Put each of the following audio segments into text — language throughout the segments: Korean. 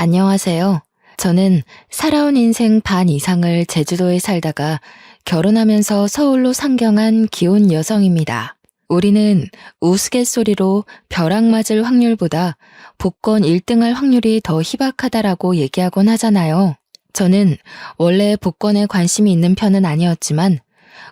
안녕하세요. 저는 살아온 인생 반 이상을 제주도에 살다가 결혼하면서 서울로 상경한 기혼 여성입니다. 우리는 우스갯소리로 벼락 맞을 확률보다 복권 1등할 확률이 더 희박하다라고 얘기하곤 하잖아요. 저는 원래 복권에 관심이 있는 편은 아니었지만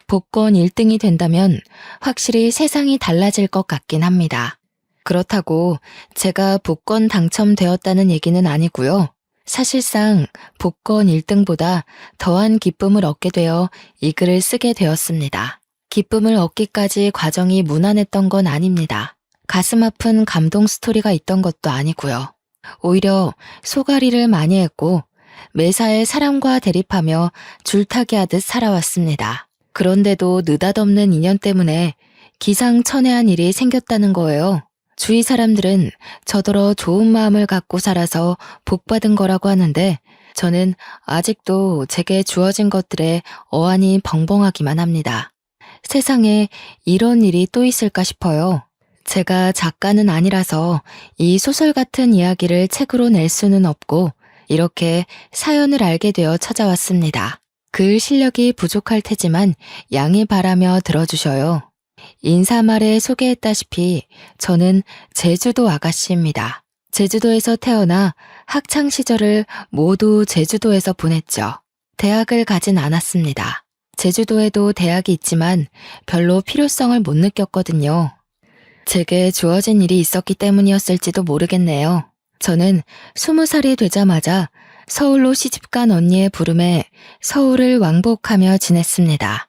복권 1등이 된다면 확실히 세상이 달라질 것 같긴 합니다. 그렇다고 제가 복권 당첨되었다는 얘기는 아니고요. 사실상 복권 1등보다 더한 기쁨을 얻게 되어 이 글을 쓰게 되었습니다. 기쁨을 얻기까지 과정이 무난했던 건 아닙니다. 가슴 아픈 감동 스토리가 있던 것도 아니고요. 오히려 소가리를 많이 했고 매사에 사람과 대립하며 줄타기 하듯 살아왔습니다. 그런데도 느닷없는 인연 때문에 기상천외한 일이 생겼다는 거예요. 주위 사람들은 저더러 좋은 마음을 갖고 살아서 복받은 거라고 하는데 저는 아직도 제게 주어진 것들에 어안이 벙벙하기만 합니다. 세상에 이런 일이 또 있을까 싶어요. 제가 작가는 아니라서 이 소설 같은 이야기를 책으로 낼 수는 없고 이렇게 사연을 알게 되어 찾아왔습니다. 글 실력이 부족할 테지만 양해 바라며 들어주셔요. 인사말에 소개했다시피 저는 제주도 아가씨입니다. 제주도에서 태어나 학창 시절을 모두 제주도에서 보냈죠. 대학을 가진 않았습니다. 제주도에도 대학이 있지만 별로 필요성을 못 느꼈거든요. 제게 주어진 일이 있었기 때문이었을지도 모르겠네요. 저는 20살이 되자마자 서울로 시집간 언니의 부름에 서울을 왕복하며 지냈습니다.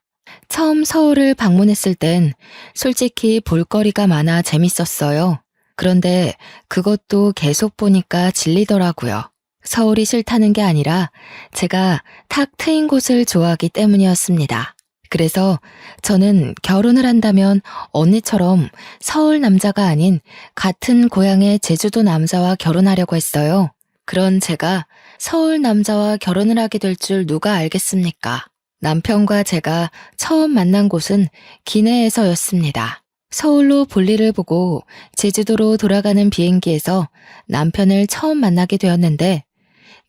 처음 서울을 방문했을 땐 솔직히 볼거리가 많아 재밌었어요. 그런데 그것도 계속 보니까 질리더라고요. 서울이 싫다는 게 아니라 제가 탁 트인 곳을 좋아하기 때문이었습니다. 그래서 저는 결혼을 한다면 언니처럼 서울 남자가 아닌 같은 고향의 제주도 남자와 결혼하려고 했어요. 그런 제가 서울 남자와 결혼을 하게 될 줄 누가 알겠습니까? 남편과 제가 처음 만난 곳은 기내에서였습니다. 서울로 볼일을 보고 제주도로 돌아가는 비행기에서 남편을 처음 만나게 되었는데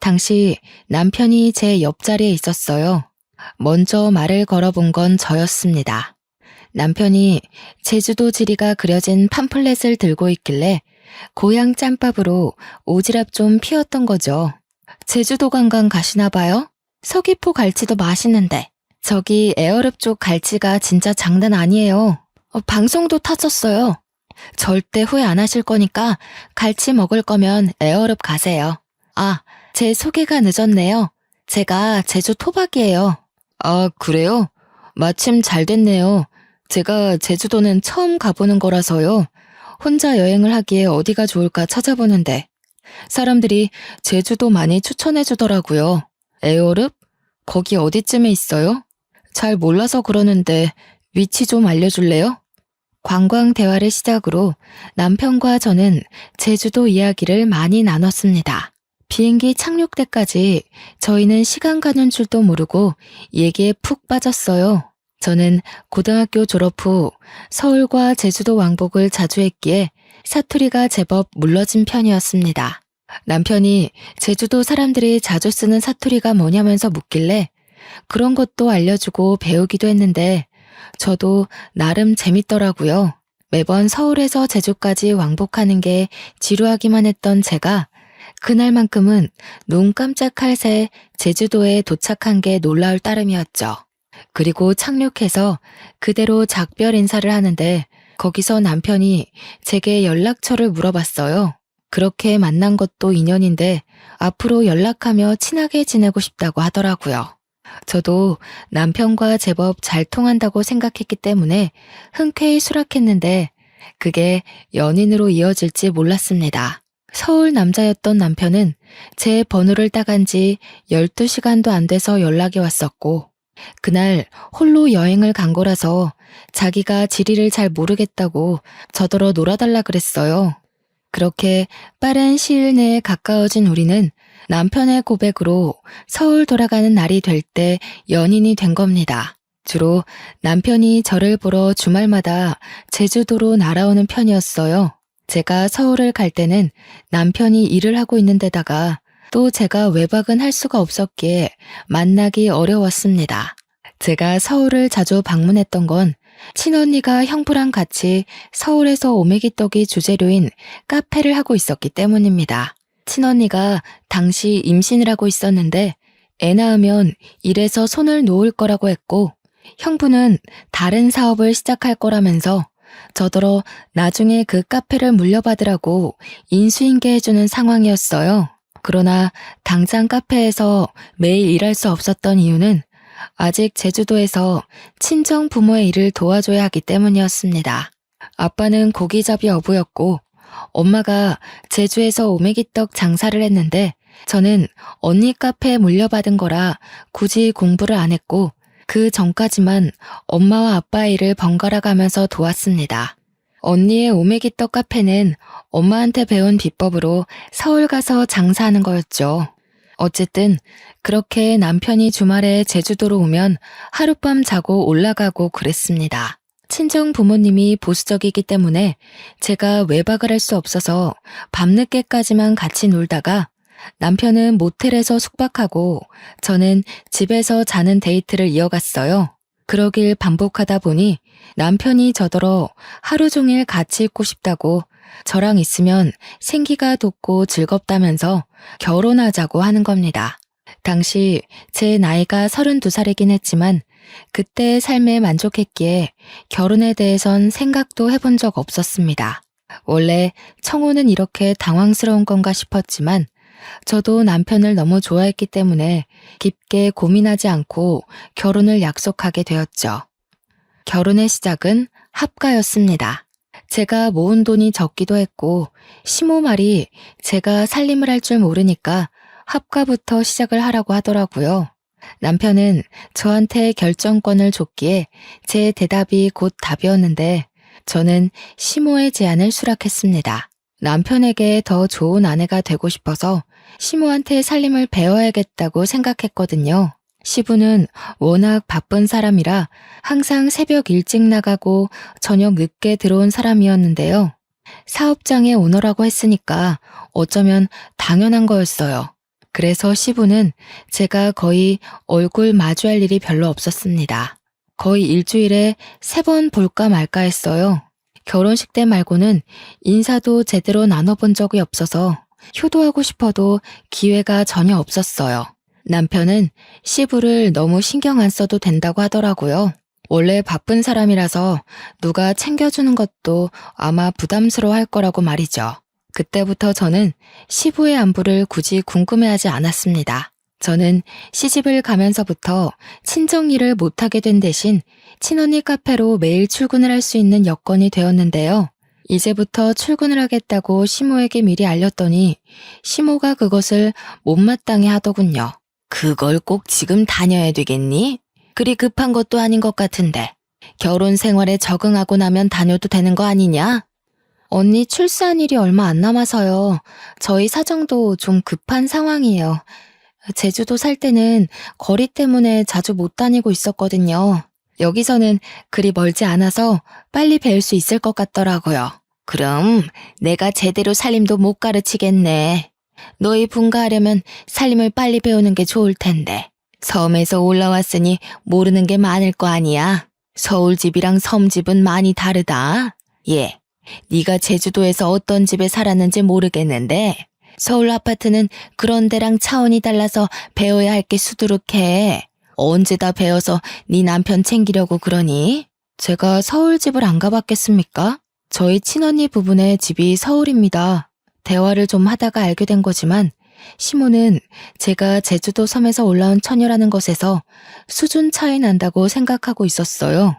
당시 남편이 제 옆자리에 있었어요. 먼저 말을 걸어본 건 저였습니다. 남편이 제주도 지리가 그려진 팜플렛을 들고 있길래 고향 짬밥으로 오지랖 좀 피웠던 거죠. 제주도 관광 가시나 봐요? 서귀포 갈치도 맛있는데 저기 에어릅 쪽 갈치가 진짜 장난 아니에요. 방송도 타졌어요. 절대 후회 안 하실 거니까 갈치 먹을 거면 에어릅 가세요. 아, 제 소개가 늦었네요. 제가 제주 토박이에요. 아, 그래요? 마침 잘 됐네요. 제가 제주도는 처음 가보는 거라서요. 혼자 여행을 하기에 어디가 좋을까 찾아보는데 사람들이 제주도 많이 추천해 주더라고요. 에어릅? 거기 어디쯤에 있어요? 잘 몰라서 그러는데 위치 좀 알려줄래요? 관광 대화를 시작으로 남편과 저는 제주도 이야기를 많이 나눴습니다. 비행기 착륙 때까지 저희는 시간 가는 줄도 모르고 얘기에 푹 빠졌어요. 저는 고등학교 졸업 후 서울과 제주도 왕복을 자주 했기에 사투리가 제법 물러진 편이었습니다. 남편이 제주도 사람들이 자주 쓰는 사투리가 뭐냐면서 묻길래 그런 것도 알려주고 배우기도 했는데 저도 나름 재밌더라고요. 매번 서울에서 제주까지 왕복하는 게 지루하기만 했던 제가 그날만큼은 눈 깜짝할 새 제주도에 도착한 게 놀라울 따름이었죠. 그리고 착륙해서 그대로 작별 인사를 하는데 거기서 남편이 제게 연락처를 물어봤어요. 그렇게 만난 것도 인연인데 앞으로 연락하며 친하게 지내고 싶다고 하더라고요. 저도 남편과 제법 잘 통한다고 생각했기 때문에 흔쾌히 수락했는데 그게 연인으로 이어질지 몰랐습니다. 서울 남자였던 남편은 제 번호를 따간 지 12시간도 안 돼서 연락이 왔었고 그날 홀로 여행을 간 거라서 자기가 지리를 잘 모르겠다고 저더러 놀아달라 그랬어요. 그렇게 빠른 시일 내에 가까워진 우리는 남편의 고백으로 서울 돌아가는 날이 될 때 연인이 된 겁니다. 주로 남편이 저를 보러 주말마다 제주도로 날아오는 편이었어요. 제가 서울을 갈 때는 남편이 일을 하고 있는 데다가 또 제가 외박은 할 수가 없었기에 만나기 어려웠습니다. 제가 서울을 자주 방문했던 건 친언니가 형부랑 같이 서울에서 오메기떡이 주재료인 카페를 하고 있었기 때문입니다. 친언니가 당시 임신을 하고 있었는데 애 낳으면 일에서 손을 놓을 거라고 했고 형부는 다른 사업을 시작할 거라면서 저더러 나중에 그 카페를 물려받으라고 인수인계 해주는 상황이었어요. 그러나 당장 카페에서 매일 일할 수 없었던 이유는 아직 제주도에서 친정 부모의 일을 도와줘야 하기 때문이었습니다. 아빠는 고기잡이 어부였고 엄마가 제주에서 오메기떡 장사를 했는데 저는 언니 카페에 물려받은 거라 굳이 공부를 안 했고 그 전까지만 엄마와 아빠의 일을 번갈아 가면서 도왔습니다. 언니의 오메기떡 카페는 엄마한테 배운 비법으로 서울 가서 장사하는 거였죠. 어쨌든 그렇게 남편이 주말에 제주도로 오면 하룻밤 자고 올라가고 그랬습니다. 친정 부모님이 보수적이기 때문에 제가 외박을 할 수 없어서 밤늦게까지만 같이 놀다가 남편은 모텔에서 숙박하고 저는 집에서 자는 데이트를 이어갔어요. 그러길 반복하다 보니 남편이 저더러 하루 종일 같이 있고 싶다고 저랑 있으면 생기가 돋고 즐겁다면서 결혼하자고 하는 겁니다. 당시 제 나이가 32살이긴 했지만 그때의 삶에 만족했기에 결혼에 대해선 생각도 해본 적 없었습니다. 원래 청혼은 이렇게 당황스러운 건가 싶었지만 저도 남편을 너무 좋아했기 때문에 깊게 고민하지 않고 결혼을 약속하게 되었죠. 결혼의 시작은 합가였습니다. 제가 모은 돈이 적기도 했고 시모 말이 제가 살림을 할 줄 모르니까 합가부터 시작을 하라고 하더라고요. 남편은 저한테 결정권을 줬기에 제 대답이 곧 답이었는데 저는 시모의 제안을 수락했습니다. 남편에게 더 좋은 아내가 되고 싶어서 시모한테 살림을 배워야겠다고 생각했거든요. 시부는 워낙 바쁜 사람이라 항상 새벽 일찍 나가고 저녁 늦게 들어온 사람이었는데요. 사업장의 오너라고 했으니까 어쩌면 당연한 거였어요. 그래서 시부는 제가 거의 얼굴 마주할 일이 별로 없었습니다. 거의 일주일에 3번 볼까 말까 했어요. 결혼식 때 말고는 인사도 제대로 나눠본 적이 없어서 효도하고 싶어도 기회가 전혀 없었어요. 남편은 시부를 너무 신경 안 써도 된다고 하더라고요. 원래 바쁜 사람이라서 누가 챙겨주는 것도 아마 부담스러워할 거라고 말이죠. 그때부터 저는 시부의 안부를 굳이 궁금해하지 않았습니다. 저는 시집을 가면서부터 친정 일을 못하게 된 대신 친언니 카페로 매일 출근을 할 수 있는 여건이 되었는데요. 이제부터 출근을 하겠다고 시모에게 미리 알렸더니 시모가 그것을 못마땅해 하더군요. 그걸 꼭 지금 다녀야 되겠니? 그리 급한 것도 아닌 것 같은데. 결혼 생활에 적응하고 나면 다녀도 되는 거 아니냐? 언니 출산 일이 얼마 안 남아서요. 저희 사정도 좀 급한 상황이에요. 제주도 살 때는 거리 때문에 자주 못 다니고 있었거든요. 여기서는 그리 멀지 않아서 빨리 배울 수 있을 것 같더라고요. 그럼 내가 제대로 살림도 못 가르치겠네. 너희 분가하려면 살림을 빨리 배우는 게 좋을 텐데. 섬에서 올라왔으니 모르는 게 많을 거 아니야. 서울집이랑 섬집은 많이 다르다. 예, 네가 제주도에서 어떤 집에 살았는지 모르겠는데 서울 아파트는 그런 데랑 차원이 달라서 배워야 할 게 수두룩해. 언제 다 배워서 네 남편 챙기려고 그러니? 제가 서울집을 안 가봤겠습니까? 저희 친언니 부부네 집이 서울입니다. 대화를 좀 하다가 알게 된 거지만 시모는 제가 제주도 섬에서 올라온 처녀라는 것에서 수준 차이 난다고 생각하고 있었어요.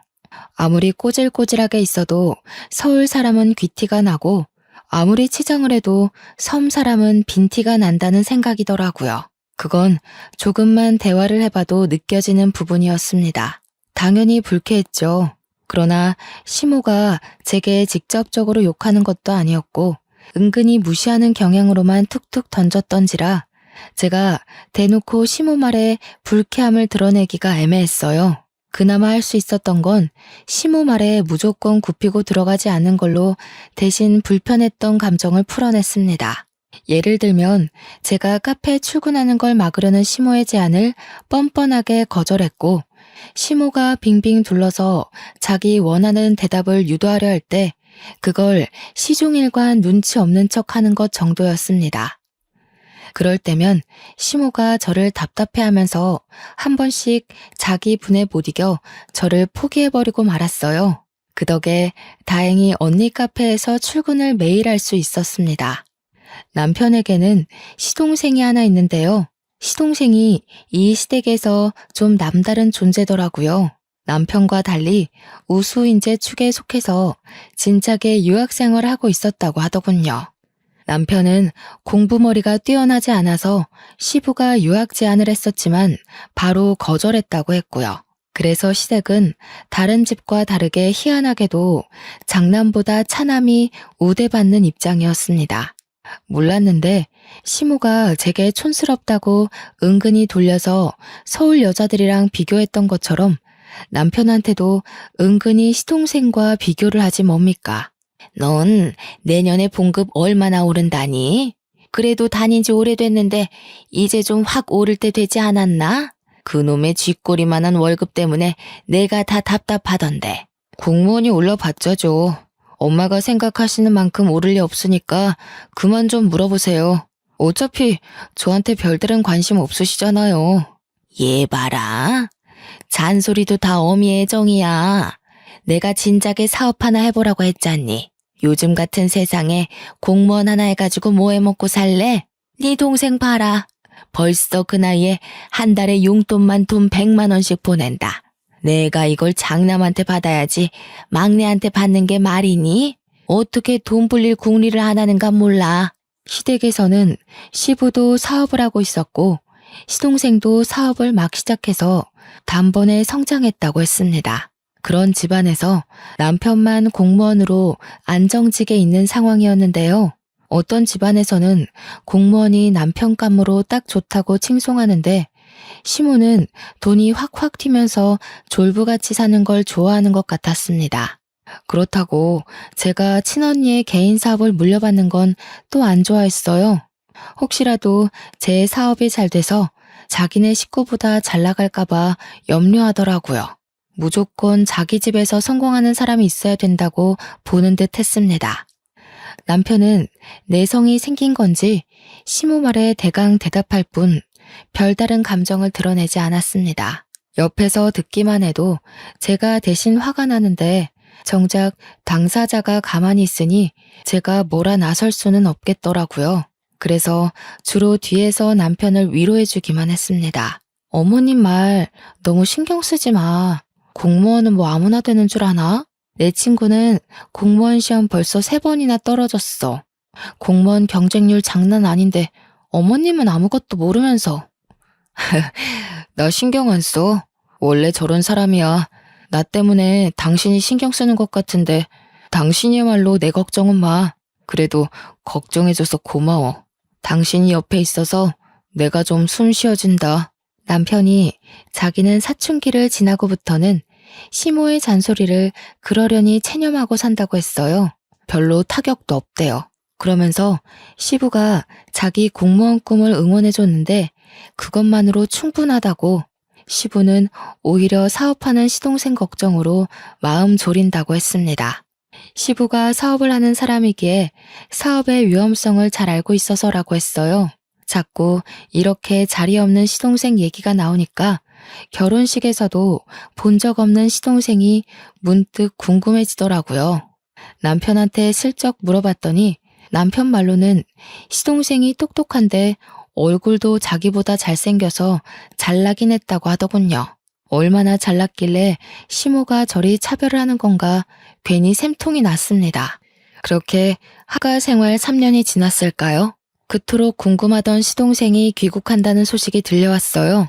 아무리 꼬질꼬질하게 있어도 서울 사람은 귀티가 나고 아무리 치장을 해도 섬 사람은 빈티가 난다는 생각이더라고요. 그건 조금만 대화를 해봐도 느껴지는 부분이었습니다. 당연히 불쾌했죠. 그러나 시모가 제게 직접적으로 욕하는 것도 아니었고 은근히 무시하는 경향으로만 툭툭 던졌던지라 제가 대놓고 시모 말에 불쾌함을 드러내기가 애매했어요. 그나마 할 수 있었던 건 시모 말에 무조건 굽히고 들어가지 않는 걸로 대신 불편했던 감정을 풀어냈습니다. 예를 들면 제가 카페에 출근하는 걸 막으려는 시모의 제안을 뻔뻔하게 거절했고, 시모가 빙빙 둘러서 자기 원하는 대답을 유도하려 할 때 그걸 시종일관 눈치 없는 척 하는 것 정도였습니다. 그럴 때면 시모가 저를 답답해하면서 한 번씩 자기 분에 못 이겨 저를 포기해버리고 말았어요. 그 덕에 다행히 언니 카페에서 출근을 매일 할 수 있었습니다. 남편에게는 시동생이 하나 있는데요. 시동생이 이 시댁에서 좀 남다른 존재더라고요. 남편과 달리 우수인재 축에 속해서 진작에 유학생활을 하고 있었다고 하더군요. 남편은 공부머리가 뛰어나지 않아서 시부가 유학 제안을 했었지만 바로 거절했다고 했고요. 그래서 시댁은 다른 집과 다르게 희한하게도 장남보다 차남이 우대받는 입장이었습니다. 몰랐는데 시모가 제게 촌스럽다고 은근히 돌려서 서울 여자들이랑 비교했던 것처럼 남편한테도 은근히 시동생과 비교를 하지 뭡니까? 넌 내년에 봉급 얼마나 오른다니? 그래도 다닌 지 오래됐는데 이제 좀 확 오를 때 되지 않았나? 그놈의 쥐꼬리만한 월급 때문에 내가 다 답답하던데. 공무원이 올라봤자죠. 엄마가 생각하시는 만큼 오를 리 없으니까 그만 좀 물어보세요. 어차피 저한테 별다른 관심 없으시잖아요. 얘 봐라. 잔소리도 다 어미의 정이야. 내가 진작에 사업 하나 해보라고 했잖니. 요즘 같은 세상에 공무원 하나 해가지고 뭐 해먹고 살래? 네 동생 봐라. 벌써 그 나이에 한 달에 용돈만 돈 100만 원씩 보낸다. 내가 이걸 장남한테 받아야지 막내한테 받는 게 말이니? 어떻게 돈 불릴 궁리를 안 하는가 몰라. 시댁에서는 시부도 사업을 하고 있었고 시동생도 사업을 막 시작해서 단번에 성장했다고 했습니다. 그런 집안에서 남편만 공무원으로 안정직에 있는 상황이었는데요. 어떤 집안에서는 공무원이 남편 감으로 딱 좋다고 칭송하는데 시모는 돈이 확확 튀면서 졸부같이 사는 걸 좋아하는 것 같았습니다. 그렇다고 제가 친언니의 개인 사업을 물려받는 건 또 안 좋아했어요. 혹시라도 제 사업이 잘 돼서 자기네 식구보다 잘 나갈까봐 염려하더라고요. 무조건 자기 집에서 성공하는 사람이 있어야 된다고 보는 듯 했습니다. 남편은 내성이 생긴 건지 시모 말에 대강 대답할 뿐 별다른 감정을 드러내지 않았습니다. 옆에서 듣기만 해도 제가 대신 화가 나는데 정작 당사자가 가만히 있으니 제가 뭐라 나설 수는 없겠더라고요. 그래서 주로 뒤에서 남편을 위로해주기만 했습니다. 어머님 말 너무 신경 쓰지 마. 공무원은 뭐 아무나 되는 줄 아나? 내 친구는 공무원 시험 벌써 3번이나 떨어졌어. 공무원 경쟁률 장난 아닌데 어머님은 아무것도 모르면서. 나 신경 안 써. 원래 저런 사람이야. 나 때문에 당신이 신경 쓰는 것 같은데 당신이야말로 내 걱정은 마. 그래도 걱정해줘서 고마워. 당신이 옆에 있어서 내가 좀 숨 쉬어진다. 남편이 자기는 사춘기를 지나고부터는 시모의 잔소리를 그러려니 체념하고 산다고 했어요. 별로 타격도 없대요. 그러면서 시부가 자기 공무원 꿈을 응원해줬는데 그것만으로 충분하다고, 시부는 오히려 사업하는 시동생 걱정으로 마음 졸인다고 했습니다. 시부가 사업을 하는 사람이기에 사업의 위험성을 잘 알고 있어서라고 했어요. 자꾸 이렇게 자리 없는 시동생 얘기가 나오니까 결혼식에서도 본 적 없는 시동생이 문득 궁금해지더라고요. 남편한테 슬쩍 물어봤더니 남편 말로는 시동생이 똑똑한데 얼굴도 자기보다 잘생겨서 잘나긴 했다고 하더군요. 얼마나 잘났길래 시모가 저리 차별을 하는 건가 괜히 샘통이 났습니다. 그렇게 하가 생활 3년이 지났을까요? 그토록 궁금하던 시동생이 귀국한다는 소식이 들려왔어요.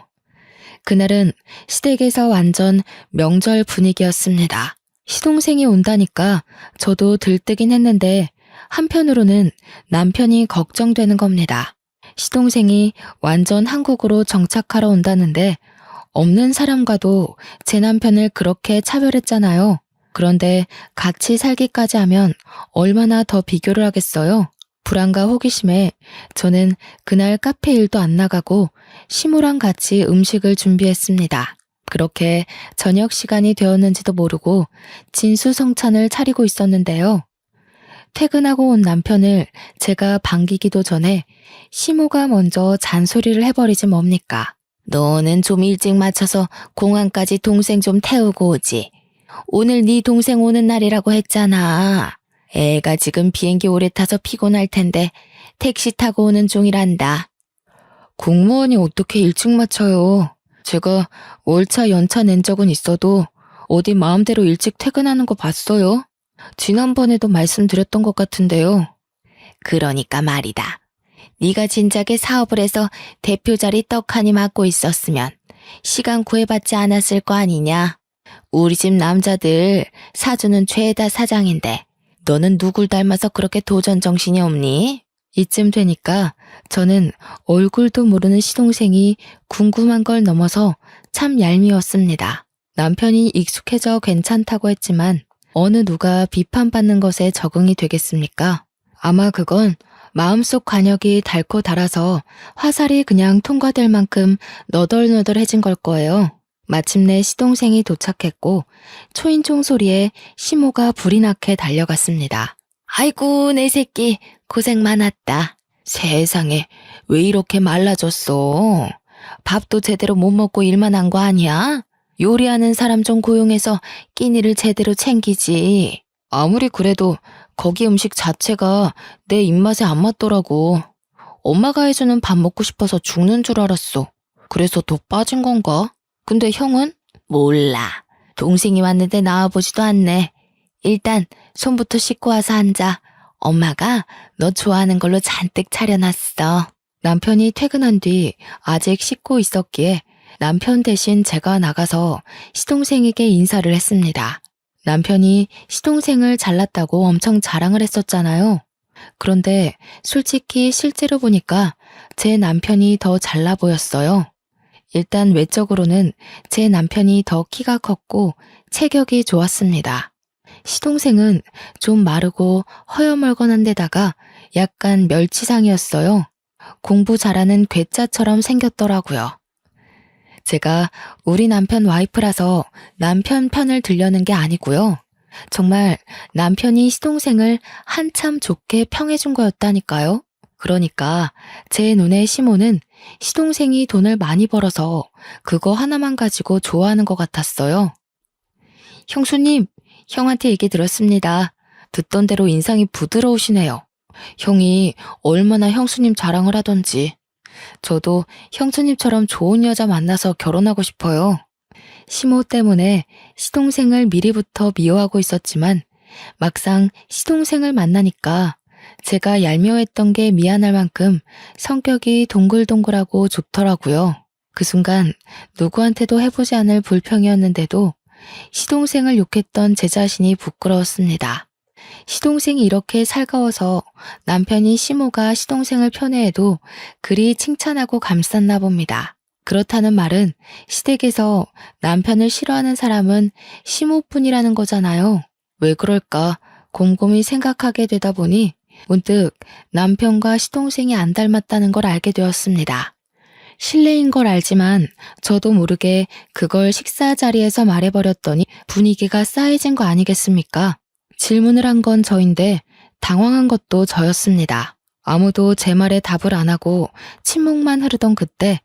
그날은 시댁에서 완전 명절 분위기였습니다. 시동생이 온다니까 저도 들뜨긴 했는데 한편으로는 남편이 걱정되는 겁니다. 시동생이 완전 한국으로 정착하러 온다는데 없는 사람과도 제 남편을 그렇게 차별했잖아요. 그런데 같이 살기까지 하면 얼마나 더 비교를 하겠어요? 불안과 호기심에 저는 그날 카페 일도 안 나가고 시모랑 같이 음식을 준비했습니다. 그렇게 저녁 시간이 되었는지도 모르고 진수성찬을 차리고 있었는데요. 퇴근하고 온 남편을 제가 반기기도 전에 시모가 먼저 잔소리를 해버리지 뭡니까? 너는 좀 일찍 맞춰서 공항까지 동생 좀 태우고 오지. 오늘 네 동생 오는 날이라고 했잖아. 애가 지금 비행기 오래 타서 피곤할 텐데 택시 타고 오는 중이란다. 공무원이 어떻게 일찍 맞춰요? 제가 월차 연차 낸 적은 있어도 어디 마음대로 일찍 퇴근하는 거 봤어요? 지난번에도 말씀드렸던 것 같은데요. 그러니까 말이다. 네가 진작에 사업을 해서 대표 자리 떡하니 맡고 있었으면 시간 구애받지 않았을 거 아니냐. 우리 집 남자들 사주는 죄다 사장인데 너는 누굴 닮아서 그렇게 도전 정신이 없니? 이쯤 되니까 저는 얼굴도 모르는 시동생이 궁금한 걸 넘어서 참 얄미웠습니다. 남편이 익숙해져 괜찮다고 했지만 어느 누가 비판받는 것에 적응이 되겠습니까? 아마 그건 마음속 관역이 닳고 닳아서 화살이 그냥 통과될 만큼 너덜너덜해진 걸 거예요. 마침내 시동생이 도착했고 초인종 소리에 시모가 불이 나게 달려갔습니다. 아이고 내 새끼 고생 많았다. 세상에 왜 이렇게 말라졌어? 밥도 제대로 못 먹고 일만 한 거 아니야? 요리하는 사람 좀 고용해서 끼니를 제대로 챙기지. 아무리 그래도 거기 음식 자체가 내 입맛에 안 맞더라고. 엄마가 해주는 밥 먹고 싶어서 죽는 줄 알았어. 그래서 더 빠진 건가? 근데 형은? 몰라. 동생이 왔는데 나와보지도 않네. 일단 손부터 씻고 와서 앉아. 엄마가 너 좋아하는 걸로 잔뜩 차려놨어. 남편이 퇴근한 뒤 아직 씻고 있었기에 남편 대신 제가 나가서 시동생에게 인사를 했습니다. 남편이 시동생을 잘났다고 엄청 자랑을 했었잖아요. 그런데 솔직히 실제로 보니까 제 남편이 더 잘나 보였어요. 일단 외적으로는 제 남편이 더 키가 컸고 체격이 좋았습니다. 시동생은 좀 마르고 허여멀건한 데다가 약간 멸치상이었어요. 공부 잘하는 괴짜처럼 생겼더라고요. 제가 우리 남편 와이프라서 남편 편을 들려는 게 아니고요. 정말 남편이 시동생을 한참 좋게 평해준 거였다니까요. 그러니까 제 눈에 시모는 시동생이 돈을 많이 벌어서 그거 하나만 가지고 좋아하는 것 같았어요. 형수님, 형한테 얘기 들었습니다. 듣던 대로 인상이 부드러우시네요. 형이 얼마나 형수님 자랑을 하던지. 저도 형수님처럼 좋은 여자 만나서 결혼하고 싶어요. 시모 때문에 시동생을 미리부터 미워하고 있었지만 막상 시동생을 만나니까 제가 얄미워했던 게 미안할 만큼 성격이 동글동글하고 좋더라고요. 그 순간 누구한테도 해보지 않을 불평이었는데도 시동생을 욕했던 제 자신이 부끄러웠습니다. 시동생이 이렇게 살가워서 남편이 시모가 시동생을 편애해도 그리 칭찬하고 감쌌나 봅니다. 그렇다는 말은 시댁에서 남편을 싫어하는 사람은 시모뿐이라는 거잖아요. 왜 그럴까 곰곰이 생각하게 되다 보니 문득 남편과 시동생이 안 닮았다는 걸 알게 되었습니다. 실례인 걸 알지만 저도 모르게 그걸 식사 자리에서 말해버렸더니 분위기가 싸해진 거 아니겠습니까? 질문을 한 건 저인데 당황한 것도 저였습니다. 아무도 제 말에 답을 안 하고 침묵만 흐르던 그때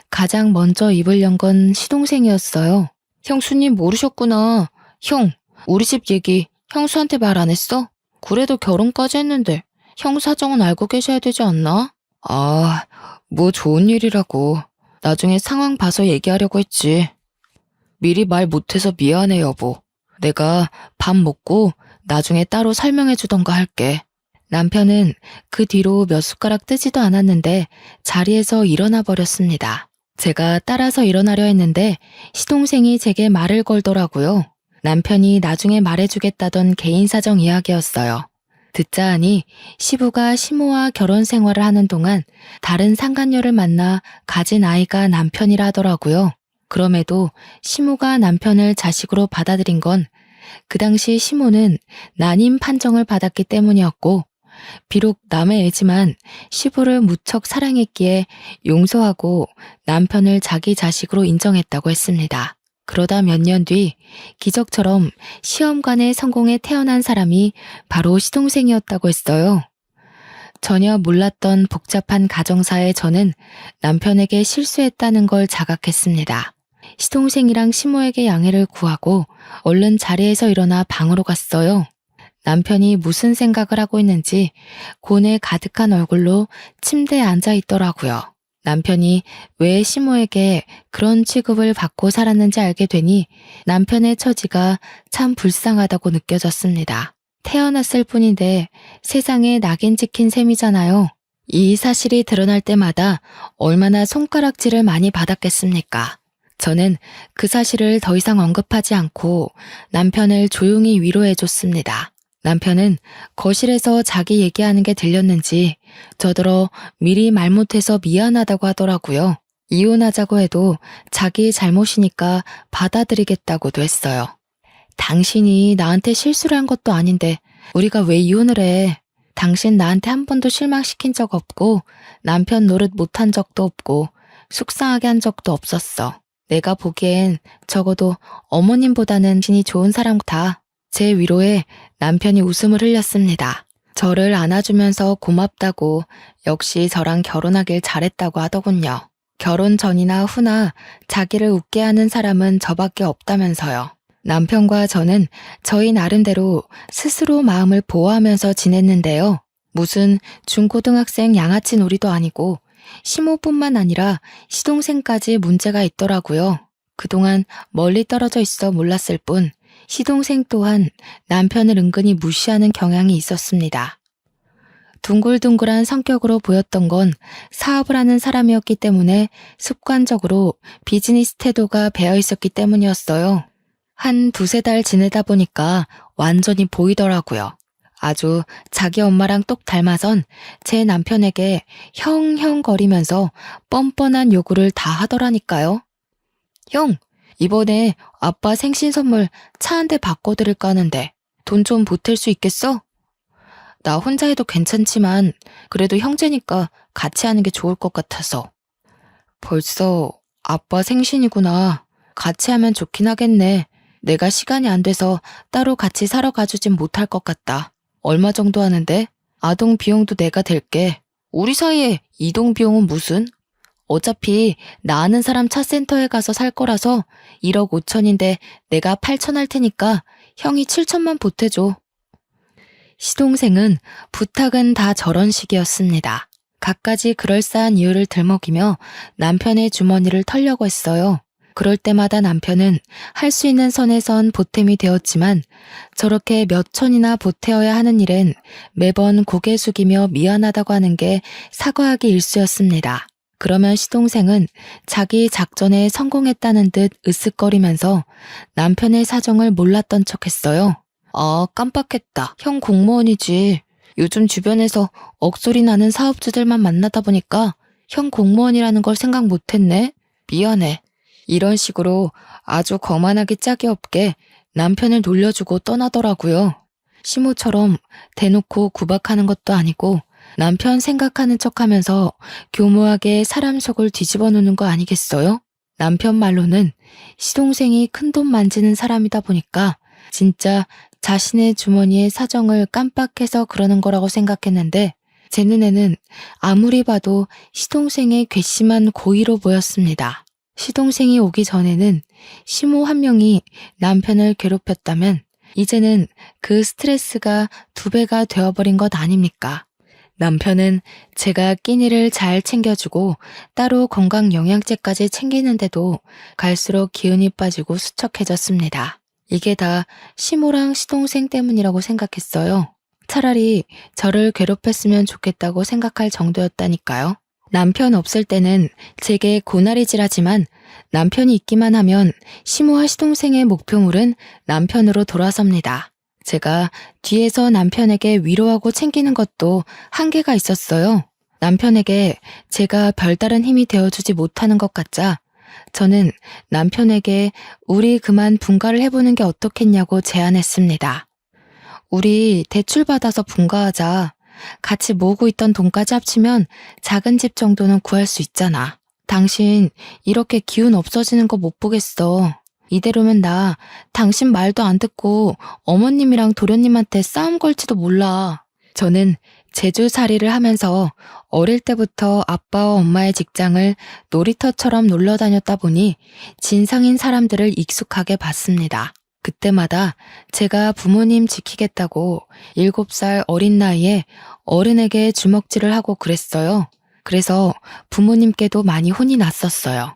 가장 먼저 입을 연 건 시동생이었어요. 형수님 모르셨구나. 형, 우리 집 얘기 형수한테 말 안 했어? 그래도 결혼까지 했는데 형 사정은 알고 계셔야 되지 않나? 아, 뭐 좋은 일이라고. 나중에 상황 봐서 얘기하려고 했지. 미리 말 못해서 미안해 여보. 내가 밥 먹고 나중에 따로 설명해 주던가 할게. 남편은 그 뒤로 몇 숟가락 뜨지도 않았는데 자리에서 일어나 버렸습니다. 제가 따라서 일어나려 했는데 시동생이 제게 말을 걸더라고요. 남편이 나중에 말해주겠다던 개인 사정 이야기였어요. 듣자 하니 시부가 시모와 결혼 생활을 하는 동안 다른 상간녀를 만나 가진 아이가 남편이라 하더라고요. 그럼에도 시모가 남편을 자식으로 받아들인 건 그 당시 시모는 난임 판정을 받았기 때문이었고 비록 남의 애지만 시부를 무척 사랑했기에 용서하고 남편을 자기 자식으로 인정했다고 했습니다. 그러다 몇 년 뒤 기적처럼 시험관에 성공해 태어난 사람이 바로 시동생이었다고 했어요. 전혀 몰랐던 복잡한 가정사에 저는 남편에게 실수했다는 걸 자각했습니다. 시동생이랑 시모에게 양해를 구하고 얼른 자리에서 일어나 방으로 갔어요. 남편이 무슨 생각을 하고 있는지 고뇌 가득한 얼굴로 침대에 앉아 있더라고요. 남편이 왜 시모에게 그런 취급을 받고 살았는지 알게 되니 남편의 처지가 참 불쌍하다고 느껴졌습니다. 태어났을 뿐인데 세상에 낙인 찍힌 셈이잖아요. 이 사실이 드러날 때마다 얼마나 손가락질을 많이 받았겠습니까? 저는 그 사실을 더 이상 언급하지 않고 남편을 조용히 위로해줬습니다. 남편은 거실에서 자기 얘기하는 게 들렸는지 저더러 미리 말 못해서 미안하다고 하더라고요. 이혼하자고 해도 자기 잘못이니까 받아들이겠다고도 했어요. 당신이 나한테 실수를 한 것도 아닌데 우리가 왜 이혼을 해? 당신 나한테 한 번도 실망시킨 적 없고 남편 노릇 못한 적도 없고 속상하게 한 적도 없었어. 내가 보기엔 적어도 어머님보다는 신이 좋은 사람 같아. 제 위로에 남편이 웃음을 흘렸습니다. 저를 안아주면서 고맙다고 역시 저랑 결혼하길 잘했다고 하더군요. 결혼 전이나 후나 자기를 웃게 하는 사람은 저밖에 없다면서요. 남편과 저는 저희 나름대로 스스로 마음을 보호하면서 지냈는데요. 무슨 중고등학생 양아치 놀이도 아니고 시모뿐만 아니라 시동생까지 문제가 있더라고요. 그동안 멀리 떨어져 있어 몰랐을 뿐 시동생 또한 남편을 은근히 무시하는 경향이 있었습니다. 둥글둥글한 성격으로 보였던 건 사업을 하는 사람이었기 때문에 습관적으로 비즈니스 태도가 배어 있었기 때문이었어요. 한 두세 달 지내다 보니까 완전히 보이더라고요. 아주 자기 엄마랑 똑 닮아선 제 남편에게 형형거리면서 뻔뻔한 요구를 다 하더라니까요. 형, 이번에 아빠 생신 선물 차 한 대 바꿔드릴까 하는데 돈 좀 보탤 수 있겠어? 나 혼자 해도 괜찮지만 그래도 형제니까 같이 하는 게 좋을 것 같아서. 벌써 아빠 생신이구나. 같이 하면 좋긴 하겠네. 내가 시간이 안 돼서 따로 같이 사러 가주진 못할 것 같다. 얼마 정도 하는데? 아동 비용도 내가 댈게. 우리 사이에 이동 비용은 무슨? 어차피 나 아는 사람 차센터에 가서 살 거라서 1억 5천인데 내가 8천 할 테니까 형이 7천만 보태줘. 시동생은 부탁은 다 저런 식이었습니다. 갖가지 그럴싸한 이유를 들먹이며 남편의 주머니를 털려고 했어요. 그럴 때마다 남편은 할 수 있는 선에선 보탬이 되었지만 저렇게 몇 천이나 보태어야 하는 일엔 매번 고개 숙이며 미안하다고 하는 게 사과하기 일쑤였습니다. 그러면 시동생은 자기 작전에 성공했다는 듯 으쓱거리면서 남편의 사정을 몰랐던 척했어요. 아, 깜빡했다. 형 공무원이지. 요즘 주변에서 억소리 나는 사업주들만 만나다 보니까 형 공무원이라는 걸 생각 못했네. 미안해. 이런 식으로 아주 거만하기 짝이 없게 남편을 놀려주고 떠나더라고요. 시모처럼 대놓고 구박하는 것도 아니고 남편 생각하는 척하면서 교묘하게 사람 속을 뒤집어 놓는 거 아니겠어요? 남편 말로는 시동생이 큰돈 만지는 사람이다 보니까 진짜 자신의 주머니의 사정을 깜빡해서 그러는 거라고 생각했는데 제 눈에는 아무리 봐도 시동생의 괘씸한 고의로 보였습니다. 시동생이 오기 전에는 시모 한 명이 남편을 괴롭혔다면 이제는 그 스트레스가 2배가 되어버린 것 아닙니까? 남편은 제가 끼니를 잘 챙겨주고 따로 건강영양제까지 챙기는데도 갈수록 기운이 빠지고 수척해졌습니다. 이게 다 시모랑 시동생 때문이라고 생각했어요. 차라리 저를 괴롭혔으면 좋겠다고 생각할 정도였다니까요. 남편 없을 때는 제게 고나리질하지만 남편이 있기만 하면 시모와 시동생의 목표물은 남편으로 돌아섭니다. 제가 뒤에서 남편에게 위로하고 챙기는 것도 한계가 있었어요. 남편에게 제가 별다른 힘이 되어주지 못하는 것 같자 저는 남편에게 우리 그만 분가를 해보는 게 어떻겠냐고 제안했습니다. 우리 대출 받아서 분가하자. 같이 모으고 있던 돈까지 합치면 작은 집 정도는 구할 수 있잖아. 당신 이렇게 기운 없어지는 거 못 보겠어. 이대로면 나 당신 말도 안 듣고 어머님이랑 도련님한테 싸움 걸지도 몰라. 저는 제주살이를 하면서 어릴 때부터 아빠와 엄마의 직장을 놀이터처럼 놀러 다녔다 보니 진상인 사람들을 익숙하게 봤습니다. 그때마다 제가 부모님 지키겠다고 7살 어린 나이에 어른에게 주먹질을 하고 그랬어요. 그래서 부모님께도 많이 혼이 났었어요.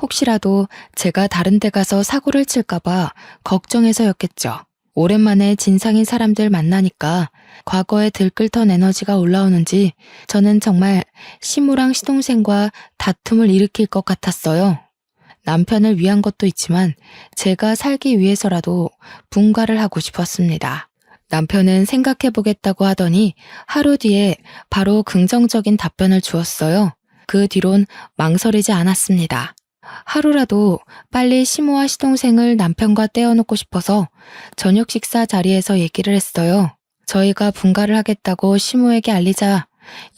혹시라도 제가 다른 데 가서 사고를 칠까봐 걱정해서였겠죠. 오랜만에 진상인 사람들 만나니까 과거에 들끓던 에너지가 올라오는지 저는 정말 시무랑 시동생과 다툼을 일으킬 것 같았어요. 남편을 위한 것도 있지만 제가 살기 위해서라도 분가를 하고 싶었습니다. 남편은 생각해보겠다고 하더니 하루 뒤에 바로 긍정적인 답변을 주었어요. 그 뒤론 망설이지 않았습니다. 하루라도 빨리 시모와 시동생을 남편과 떼어놓고 싶어서 저녁 식사 자리에서 얘기를 했어요. 저희가 분가를 하겠다고 시모에게 알리자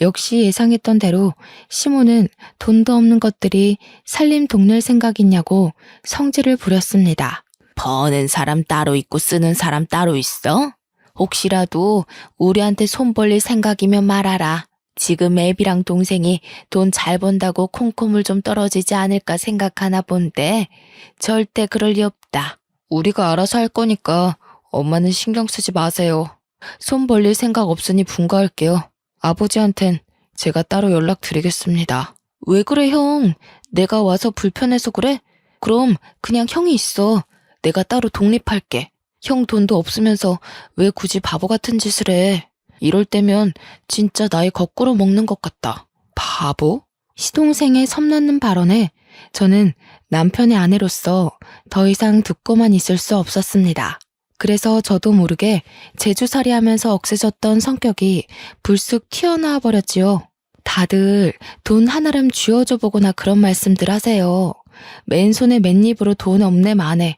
역시 예상했던 대로 시모는 돈도 없는 것들이 살림 동낼 생각 있냐고 성질을 부렸습니다. 버는 사람 따로 있고 쓰는 사람 따로 있어? 혹시라도 우리한테 손 벌릴 생각이면 말하라. 지금 애비랑 동생이 돈 잘 번다고 콩고물 좀 떨어지지 않을까 생각하나 본데 절대 그럴 리 없다. 우리가 알아서 할 거니까 엄마는 신경 쓰지 마세요. 손 벌릴 생각 없으니 분가할게요. 아버지한텐 제가 따로 연락드리겠습니다. 왜 그래 형? 내가 와서 불편해서 그래? 그럼 그냥 형이 있어. 내가 따로 독립할게. 형 돈도 없으면서 왜 굳이 바보 같은 짓을 해? 이럴 때면 진짜 나이 거꾸로 먹는 것 같다. 바보? 시동생의 섬나는 발언에 저는 남편의 아내로서 더 이상 듣고만 있을 수 없었습니다. 그래서 저도 모르게 제주살이 하면서 억세졌던 성격이 불쑥 튀어나와 버렸지요. 다들 돈 하나름 쥐어줘 보거나 그런 말씀들 하세요. 맨손에 맨입으로 돈 없네 마네.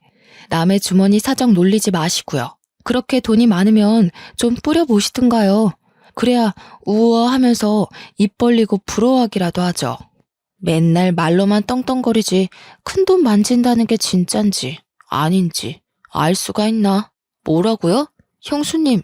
남의 주머니 사정 놀리지 마시고요. 그렇게 돈이 많으면 좀 뿌려보시든가요. 그래야 우아하면서 입 벌리고 부러워하기라도 하죠. 맨날 말로만 떵떵거리지 큰 돈 만진다는 게 진짠지 아닌지 알 수가 있나? 뭐라고요? 형수님,